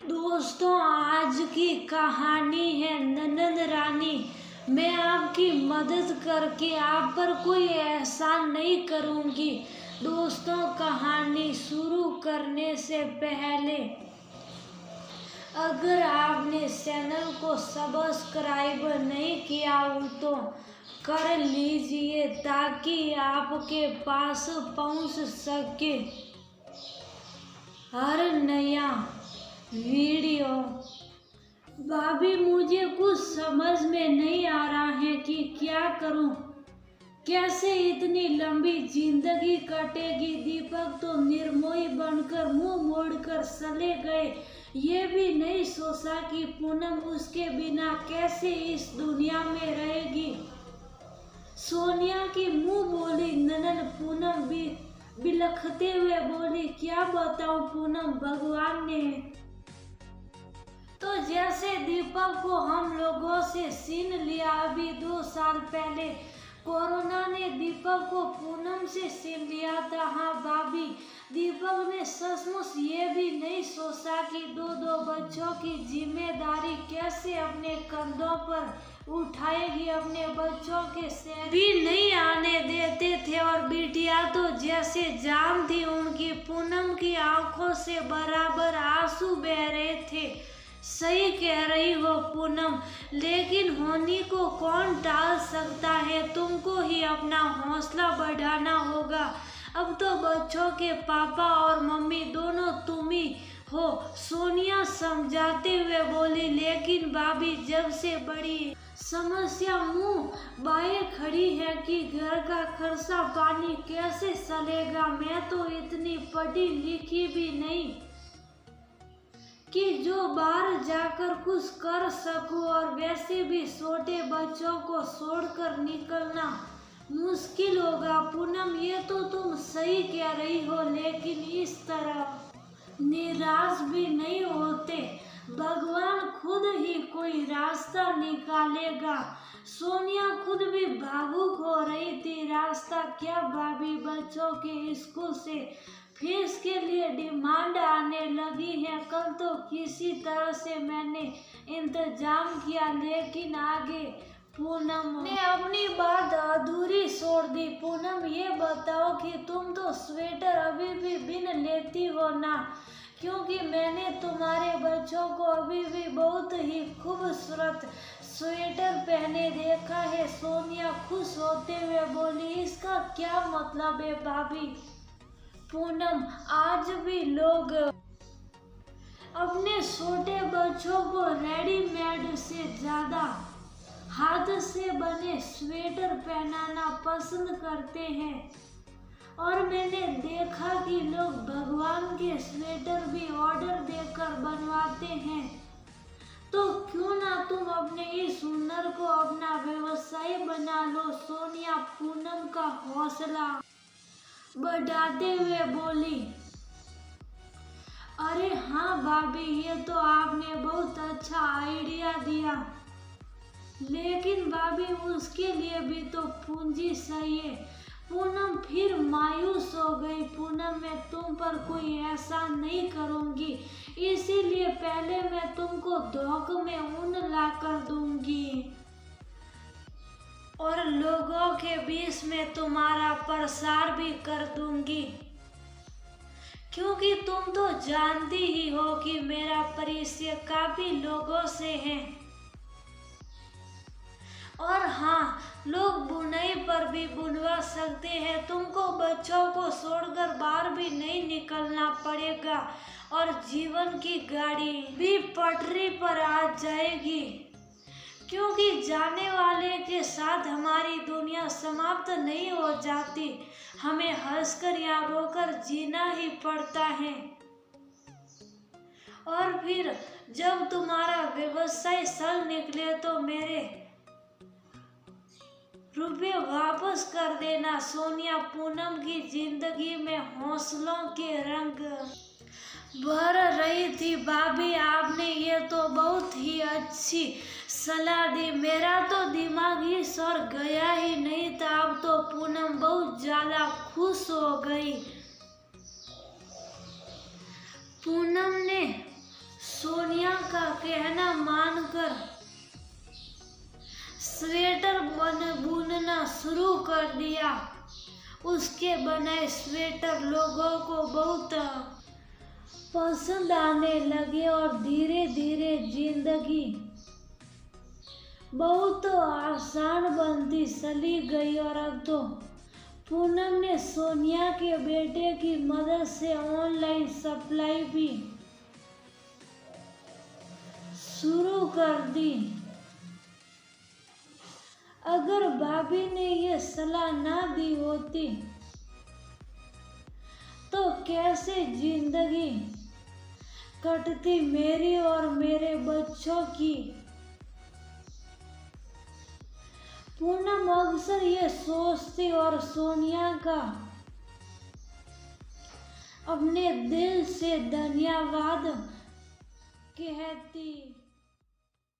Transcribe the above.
दोस्तों, आज की कहानी है ननद रानी। मैं आपकी मदद करके आप पर कोई एहसान नहीं करूंगी। दोस्तों, कहानी शुरू करने से पहले अगर आपने चैनल को सब्सक्राइब नहीं किया हो तो कर लीजिए ताकि आपके पास पहुंच सके हर नया वीडियो। भाभी, मुझे कुछ समझ में नहीं आ रहा है कि क्या करूं, कैसे इतनी लंबी जिंदगी कटेगी। दीपक तो निर्मोही बनकर मुंह मोड़कर चले गए। ये भी नहीं सोचा कि पूनम उसके बिना कैसे इस दुनिया में रहेगी। सोनिया की मुंह बोली ननद। पूनम भी बिलखते हुए बोली, क्या बताऊं पूनम, भगवान ने तो जैसे दीपक को हम लोगों से छीन लिया। अभी 2 साल पहले कोरोना ने दीपक को पूनम से छीन लिया था। हाँ भाभी, दीपक ने सचमुच ये भी नहीं सोचा कि दो बच्चों की जिम्मेदारी कैसे अपने कंधों पर उठाएगी। अपने बच्चों के शहर भी नहीं आने देते थे और बिटिया तो जैसे जान थी उनकी। पूनम की आंखों से बराबर आंसू बह रहे थे। सही कह रही हो पूनम, लेकिन होनी को कौन टाल सकता है। तुमको ही अपना हौसला बढ़ाना होगा। अब तो बच्चों के पापा और मम्मी दोनों तुम ही हो। सोनिया समझाते हुए बोली, लेकिन भाभी जब से बड़ी समस्या मुंह बाए खड़ी है कि घर का खर्चा पानी कैसे चलेगा। मैं तो इतनी पढ़ी लिखी भी नहीं कि जो बाहर जाकर कुछ कर सकूं, और वैसे भी छोटे बच्चों को छोड़कर निकलना मुश्किल होगा। पूनम, ये तो तुम सही कह रही हो, लेकिन इस तरह निराश भी नहीं होते। भगवान खुद ही कोई रास्ता निकालेगा। सोनिया खुद भी भावुक हो रही थी। रास्ता क्या भाभी, बच्चों के स्कूल से फीस के लिए डिमांड आने लगी है। कल तो किसी तरह से मैंने इंतजाम किया, लेकिन आगे पूनम ने अपनी बात अधूरी छोड़ दी। पूनम, ये बताओ कि तुम तो स्वेटर अभी भी बिन लेती हो ना, क्योंकि मैंने तुम्हारे बच्चों को अभी भी बहुत ही खूबसूरत स्वेटर पहने देखा है। सोनिया खुश होते हुए बोली, इसका क्या मतलब है भाभी। पूनम, आज भी लोग अपने छोटे बच्चों को रेडीमेड से ज्यादा हाथ से बने स्वेटर पहनाना पसंद करते हैं, और मैंने देखा कि लोग भगवान के स्वेटर भी ऑर्डर देकर बनवाते हैं। तो क्यों ना तुम अपने इस हुनर को अपना व्यवसाय बना लो। सोनिया पूनम का हौसला बढ़ाते हुए बोली, अरे हाँ भाभी, ये तो आपने बहुत अच्छा आइडिया दिया, लेकिन भाभी उसके लिए भी तो पूंजी चाहिए। पूनम फिर मायूस हो गई। पूनम, मैं तुम पर कोई एहसान नहीं करूंगी, इसीलिए पहले मैं तुमको धोख में ऊन ला कर दूंगी और लोगों के बीच में तुम्हारा प्रसार भी कर दूंगी, क्योंकि तुम तो जानती ही हो कि मेरा परिचय काफी लोगों से है। और हाँ, लोग बुनाई पर भी बुनवा सकते हैं। तुमको बच्चों को छोड़कर बाहर भी नहीं निकलना पड़ेगा और जीवन की गाड़ी भी पटरी पर आ जाएगी, क्योंकि जाने वाले के साथ हमारी दुनिया समाप्त नहीं हो जाती। हमें हंसकर या रोकर जीना ही पड़ता है। और फिर जब तुम्हारा व्यवसाय चल निकले तो मेरे रुपए वापस कर देना। सोनिया पूनम की जिंदगी में हौसलों के रंग भर रही थी। भाभी, आपने ये तो बहुत ही अच्छी सलाह दी। मेरा तो दिमाग ही सर गया ही नहीं था। अब तो पूनम बहुत ज्यादा खुश हो गई। पूनम ने कहना मानकर स्वेटर बुनना शुरू कर दिया। उसके बनाए स्वेटर लोगों को बहुत पसंद आने लगे और धीरे धीरे जिंदगी बहुत आसान बनती चली गई। और अब तो पूनम ने सोनिया के बेटे की मदद से ऑनलाइन सप्लाई भी शुरू कर दी। अगर भाभी ने ये सलाह ना दी होती तो कैसे जिंदगी कटती मेरी और मेरे बच्चों की। पूनम अक्सर ये सोचती और सोनिया का अपने दिल से धन्यवाद कहती।